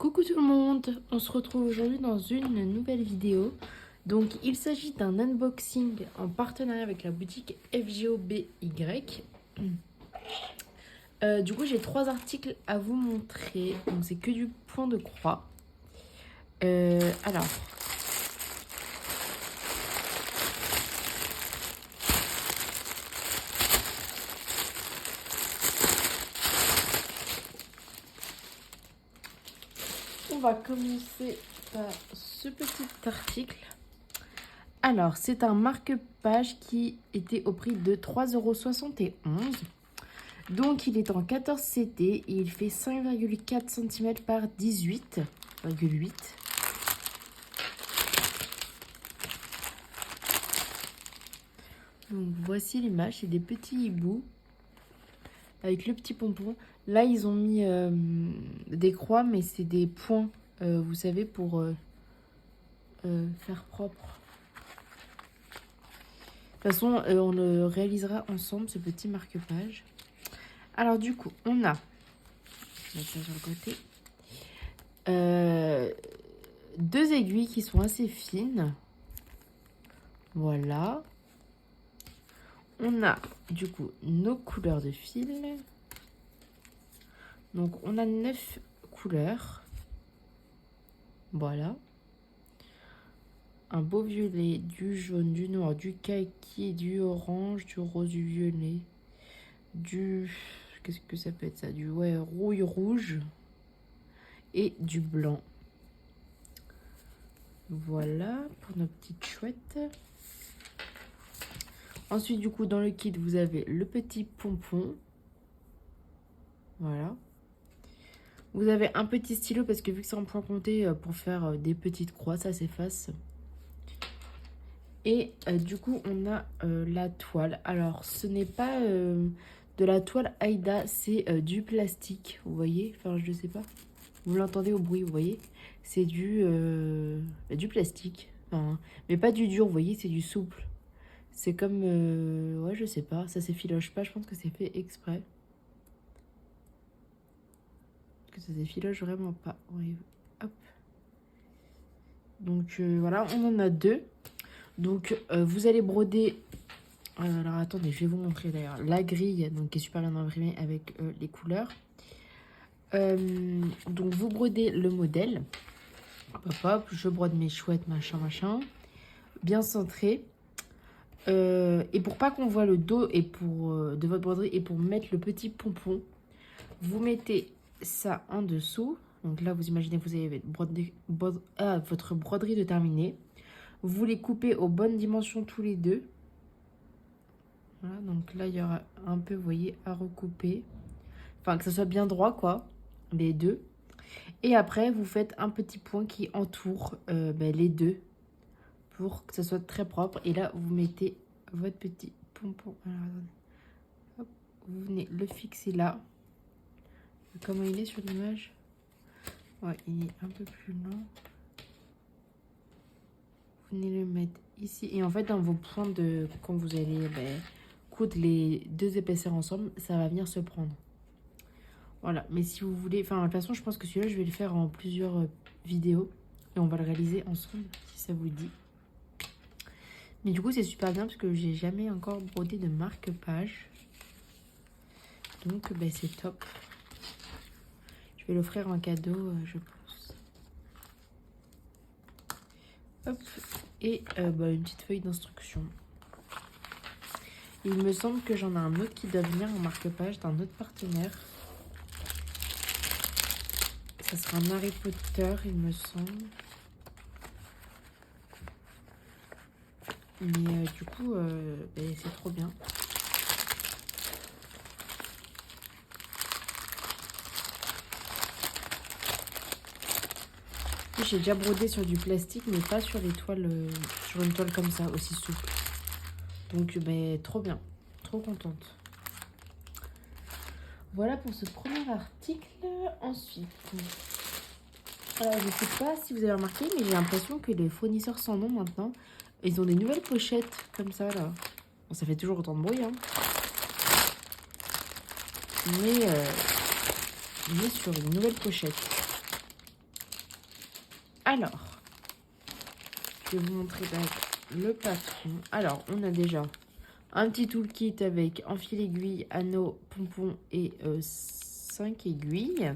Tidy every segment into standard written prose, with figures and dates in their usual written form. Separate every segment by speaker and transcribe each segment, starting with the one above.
Speaker 1: Coucou tout le monde, on se retrouve aujourd'hui dans une nouvelle vidéo. Donc il s'agit d'un unboxing en partenariat avec la boutique FGOBY. Du coup j'ai 3 articles à vous montrer, donc c'est que du point de croix. Alors... On va commencer par ce petit article. Alors, c'est un marque-page qui était au prix de 3,71 €. Donc, il est en 14 CT et il fait 5,4 cm par 18,8. Donc, voici l'image. C'est des petits hiboux avec le petit pompon. Là, ils ont mis des croix, mais c'est des points, vous savez, pour faire propre. De toute façon, on le réalisera ensemble, ce petit marque-page. Alors, du coup, on a... Je vais mettre ça sur le côté. 2 aiguilles qui sont assez fines. Voilà. On a, du coup, nos couleurs de fil. Donc, on a 9 couleurs. Voilà. Un beau violet, du jaune, du noir, du kaki, du orange, du rose, du violet, du... Qu'est-ce que ça peut être ça? Du rouille rouge et du blanc. Voilà pour nos petites chouettes. Ensuite, du coup, dans le kit, vous avez le petit pompon. Voilà. Vous avez un petit stylo parce que vu que c'est en point compté, pour faire des petites croix, ça s'efface. Et du coup, on a la toile. Alors, ce n'est pas de la toile Aïda, c'est du plastique, vous voyez? Enfin, je ne sais pas. Vous l'entendez au bruit, vous voyez? C'est du plastique. Enfin, mais pas du dur, vous voyez? C'est du souple. C'est comme... ouais, je sais pas. Ça s'effiloche pas. Je pense que c'est fait exprès. Que ça s'effiloche vraiment pas. Ouais, hop. Donc, voilà. On en a 2. Donc, vous allez broder... alors, attendez, je vais vous montrer d'ailleurs la grille, donc, qui est super bien imprimée avec les couleurs. Donc, vous brodez le modèle. Hop, hop, je brode mes chouettes, machin. Bien centré. Et pour pas qu'on voit le dos et de votre broderie et pour mettre le petit pompon, vous mettez ça en dessous. Donc là, vous imaginez que vous avez votre broderie de terminer. Vous les coupez aux bonnes dimensions tous les deux. Voilà, donc là, il y aura un peu, vous voyez, à recouper. Enfin, que ça soit bien droit, quoi, les deux. Et après, vous faites un petit point qui entoure les deux pour que ça soit très propre. Et là, vous mettez votre petit pompon. Alors, attendez. Hop, vous venez le fixer là. Comment il est sur l'image? Ouais, il est un peu plus lent. Vous venez le mettre ici. Et en fait, dans vos points de... Quand vous allez coudre les deux épaisseurs ensemble, ça va venir se prendre. Voilà. Mais si vous voulez... Enfin, de toute façon, je pense que celui-là, je vais le faire en plusieurs vidéos. Et on va le réaliser ensemble, si ça vous dit. Mais du coup, c'est super bien parce que j'ai jamais encore brodé de marque-page. Donc, c'est top. Je vais l'offrir en cadeau, je pense. Hop. Et une petite feuille d'instruction. Il me semble que j'en ai un autre qui doit venir en marque-page d'un autre partenaire. Ça sera un Harry Potter, il me semble. Mais du coup, c'est trop bien. J'ai déjà brodé sur du plastique, mais pas sur les toiles, sur une toile comme ça, aussi souple. Donc, trop bien. Trop contente. Voilà pour ce premier article. Ensuite, alors, je ne sais pas si vous avez remarqué, mais j'ai l'impression que les fournisseurs sans nom maintenant, ils ont des nouvelles pochettes comme ça, là. Bon, ça fait toujours autant de bruit, hein. Mais sur une nouvelle pochette. Alors, je vais vous montrer le patron. Alors, on a déjà un petit toolkit avec un fil aiguille, anneau, pompon et 5 aiguilles.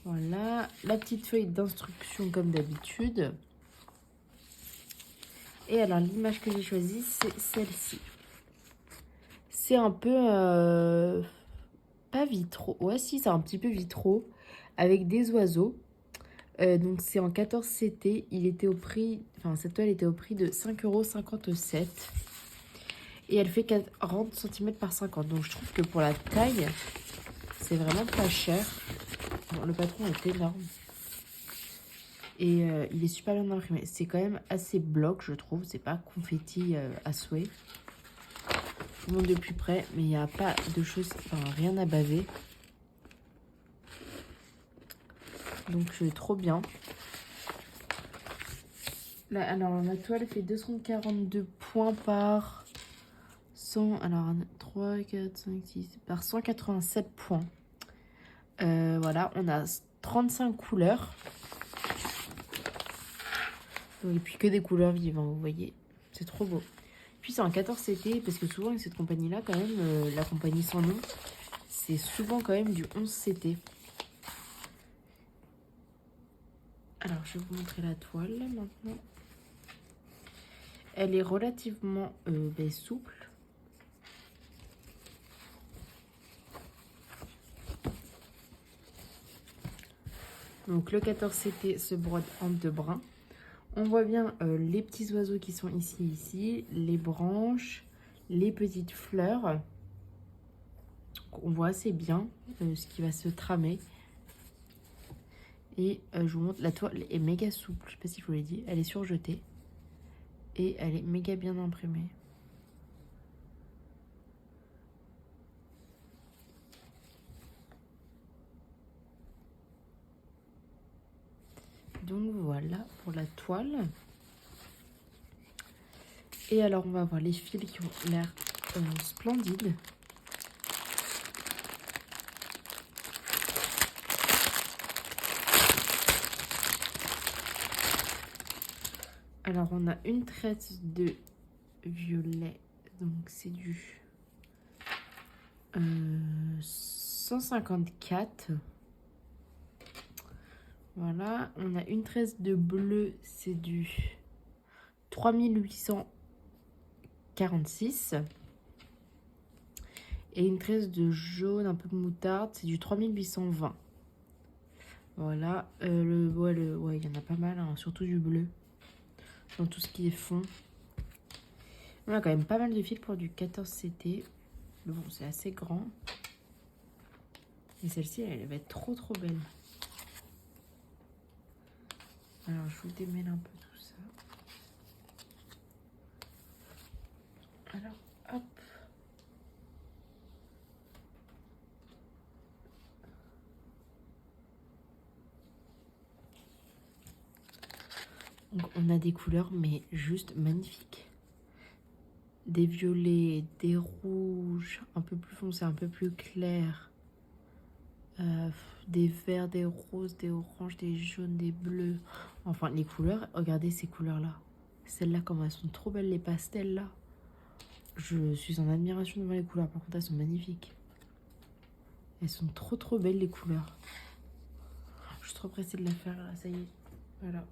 Speaker 1: Voilà, la petite feuille d'instruction comme d'habitude. Et alors, l'image que j'ai choisie, c'est celle-ci. C'est un peu, pas vitraux. Ouais, si, c'est un petit peu vitraux avec des oiseaux. Donc, c'est en 14 CT. Il était au prix, enfin, cette toile était au prix de 5,57 €. Et elle fait 40 cm par 50. Donc, je trouve que pour la taille, c'est vraiment pas cher. Bon, le patron est énorme. Et il est super bien imprimé. C'est quand même assez bloc, je trouve. C'est pas confetti à souhait. Je vous montre de plus près, mais il n'y a pas de choses, enfin rien à baver. Donc trop bien. Là, alors la toile fait 242 points par 100. Alors 3, 4, 5, 6 par 187 points. Voilà, on a 35 couleurs. Et puis que des couleurs vives, hein, vous voyez. C'est trop beau. Puis c'est en 14 CT, parce que souvent avec cette compagnie-là, quand même, la compagnie sans nom, c'est souvent quand même du 11 CT. Alors, je vais vous montrer la toile maintenant. Elle est relativement souple. Donc, le 14 CT se brode en 2 brins. On voit bien les petits oiseaux qui sont ici, les branches, les petites fleurs. Donc, on voit assez bien ce qui va se tramer. Et je vous montre, la toile est méga souple, je sais pas si je vous l'ai dit, elle est surjetée. Et elle est méga bien imprimée. Donc voilà pour la toile. Et alors on va voir les fils qui ont l'air splendides. Alors on a une traite de violet, donc c'est du 154. Voilà, on a une tresse de bleu, c'est du 3846. Et une tresse de jaune un peu moutarde, c'est du 3820. Voilà, ouais, il y en a pas mal, hein, surtout du bleu. Dans tout ce qui est fond. On a quand même pas mal de fils pour du 14 CT. Mais bon, c'est assez grand. Et celle-ci, elle va être trop belle. Alors, je vous démêle un peu tout ça. Alors, hop. Donc, on a des couleurs, mais juste magnifiques. Des violets, des rouges, un peu plus foncés, un peu plus clairs. Des verts, des roses, des oranges, des jaunes, des bleus. Enfin, les couleurs, regardez ces couleurs-là. Celles-là, comme elles sont trop belles, les pastels là. Je suis en admiration devant les couleurs. Par contre, elles sont magnifiques. Elles sont trop belles, les couleurs. Je suis trop pressée de la faire, là, ça y est. Voilà.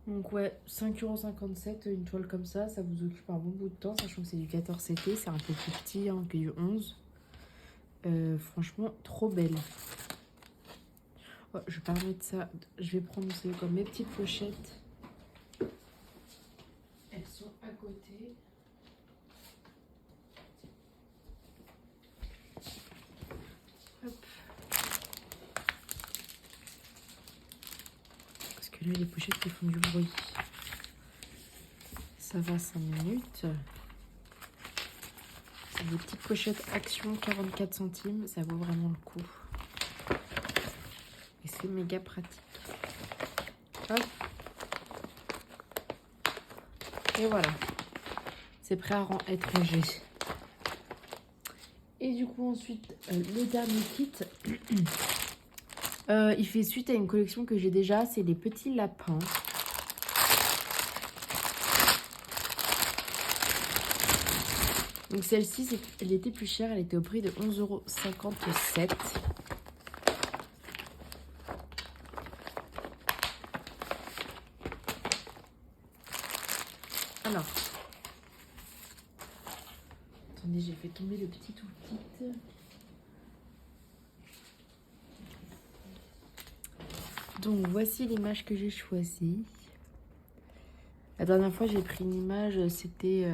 Speaker 1: Donc ouais, 5,57 €, une toile comme ça vous occupe un bon bout de temps, sachant que c'est du 14 CT, c'est un peu plus petit hein, que du 11. Franchement, trop belle. Oh, je vais pas remettre ça, je vais prendre comme mes petites pochettes. Elles sont à côté. Hop. Parce que là, les pochettes qui font du bruit. Ça va 5 minutes. C'est des petites pochettes Action 44 centimes. Ça vaut vraiment le coup. Et c'est méga pratique. Hop. Et voilà. C'est prêt à être rangé. Et du coup, ensuite, le dernier kit. Il fait suite à une collection que j'ai déjà, c'est les petits lapins. Donc celle-ci, elle était plus chère, elle était au prix de 11,57 €. Alors, attendez, j'ai fait tomber le petit toolkit. Donc voici l'image que j'ai choisie. La dernière fois j'ai pris une image, c'était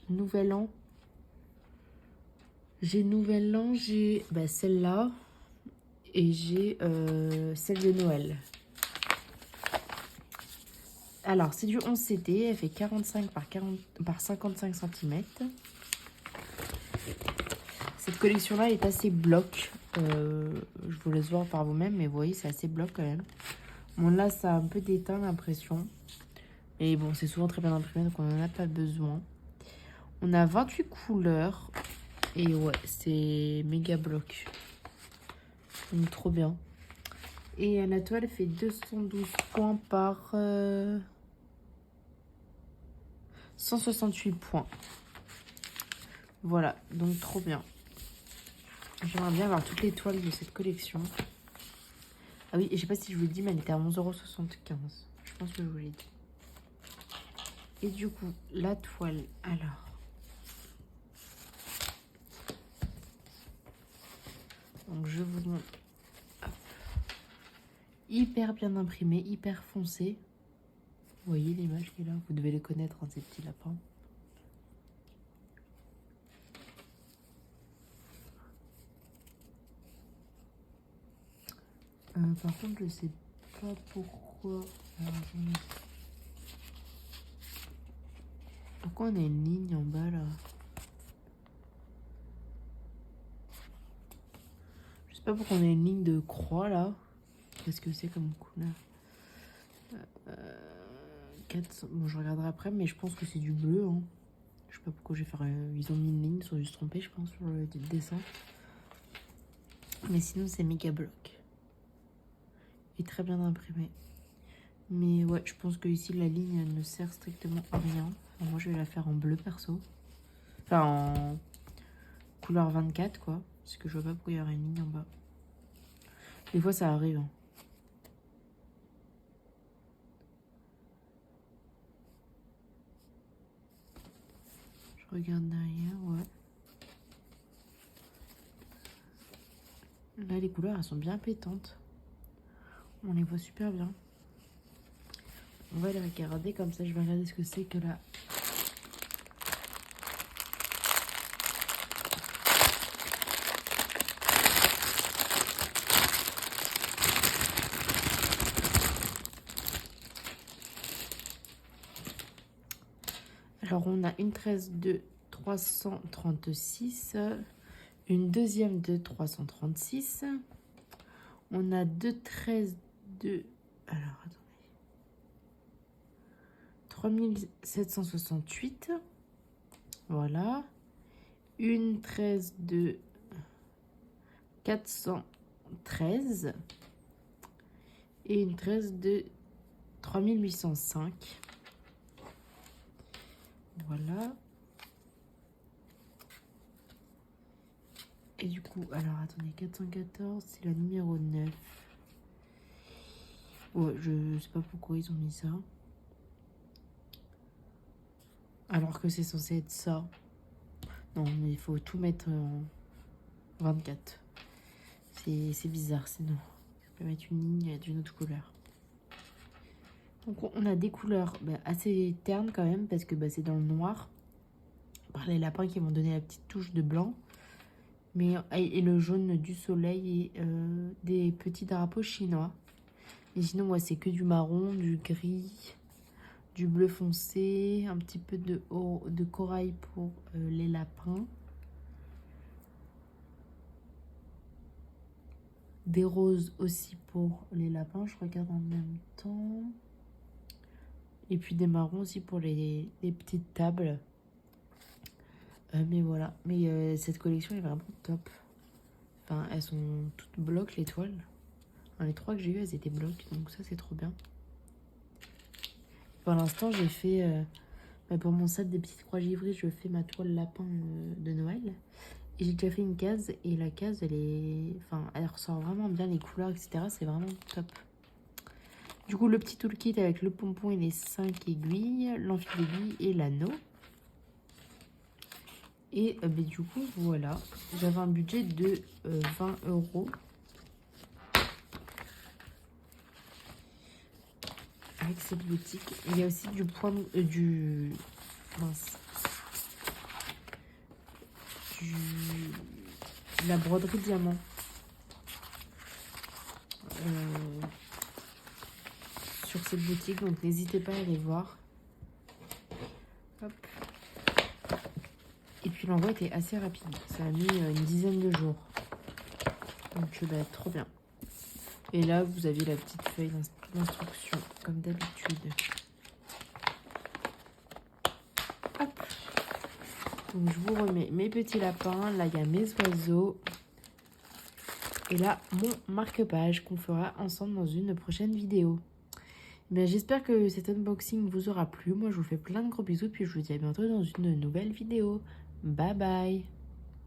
Speaker 1: Nouvel An. J'ai Nouvel An, j'ai celle-là et j'ai celle de Noël. Alors c'est du 11 CD, elle fait 45 par 55 cm. Cette collection-là est assez bloc. Je vous laisse voir par vous-même, mais vous voyez, c'est assez bloc quand même. Bon, là, ça a un peu déteint l'impression. Et bon, c'est souvent très bien imprimé, donc on n'en a pas besoin. On a 28 couleurs. Et ouais, c'est méga bloc. Donc, trop bien. Et la toile fait 212 points par 168 points. Voilà, donc trop bien. J'aimerais bien avoir toutes les toiles de cette collection. Ah oui, et je sais pas si je vous le dis, mais elle était à 11,75 €. Je pense que je vous l'ai dit. Et du coup, la toile, alors. Donc je vous montre. Hop. Hyper bien imprimé, hyper foncé. Vous voyez l'image qui est là, vous devez les connaître, hein, ces petits lapins. Par contre, je sais pas pourquoi. Alors, pourquoi on a une ligne en bas là? Je sais pas pourquoi on a une ligne de croix là. Qu'est-ce que c'est comme couleur? 400... Bon, je regarderai après, mais je pense que c'est du bleu. Hein. Je sais pas pourquoi j'ai fait. Ils ont mis une ligne, ils sont juste trompés, je pense, sur le dessin. Mais sinon, c'est méga bloc. Et très bien imprimé. Mais ouais, je pense que ici la ligne elle ne sert strictement à rien. Enfin, moi, je vais la faire en bleu perso. Enfin, en couleur 24, quoi. Parce que je vois pas pourquoi il y aurait une ligne en bas. Des fois, ça arrive. Hein. Je regarde derrière, ouais. Là, les couleurs, elles sont bien pétantes. On les voit super bien. On va les regarder comme ça. Je vais regarder ce que c'est que là. Alors, on a une 13 de 336. Une deuxième de 336. On a deux 13 de... Alors, attendez. 3768. Voilà. Une 13 de 413. Et une 13 de 3805. Voilà. Et du coup, alors attendez, 414, c'est la numéro 9. Ouais, je sais pas pourquoi ils ont mis ça. Alors que c'est censé être ça. Non, mais il faut tout mettre en 24. C'est bizarre, sinon. Je peux mettre une ligne d'une autre couleur. Donc on a des couleurs assez ternes quand même, parce que c'est dans le noir. Par les lapins qui vont donner la petite touche de blanc. Mais, et le jaune du soleil et des petits drapeaux chinois. Et sinon, moi, c'est que du marron, du gris, du bleu foncé, un petit peu de corail pour les lapins. Des roses aussi pour les lapins, je regarde en même temps. Et puis des marrons aussi pour les petites tables. Mais voilà, mais cette collection est vraiment top. Enfin, elles sont toutes blocs, les toiles. Enfin, les 3 que j'ai eu, elles étaient blocs, donc ça c'est trop bien. Pour l'instant, j'ai fait, pour mon set des petites croix givrées, je fais ma toile lapin de Noël. Et j'ai déjà fait une case, et la case, elle ressort vraiment bien, les couleurs, etc. C'est vraiment top. Du coup, le petit toolkit avec le pompon et les 5 aiguilles, l'enfil d'aiguille et l'anneau. Et du coup, voilà. J'avais un budget de 20 €. Avec cette boutique. Il y a aussi du point de la broderie diamant. Sur cette boutique, donc n'hésitez pas à aller voir. Hop. Et puis l'envoi était assez rapide, ça a mis une dizaine de jours. Donc trop bien. Et là vous avez la petite feuille d'instruction comme d'habitude. Hop. Donc je vous remets mes petits lapins, là il y a mes oiseaux. Et là mon marque-page qu'on fera ensemble dans une prochaine vidéo. J'espère que cet unboxing vous aura plu. Moi, je vous fais plein de gros bisous. Puis je vous dis à bientôt dans une nouvelle vidéo. Bye bye.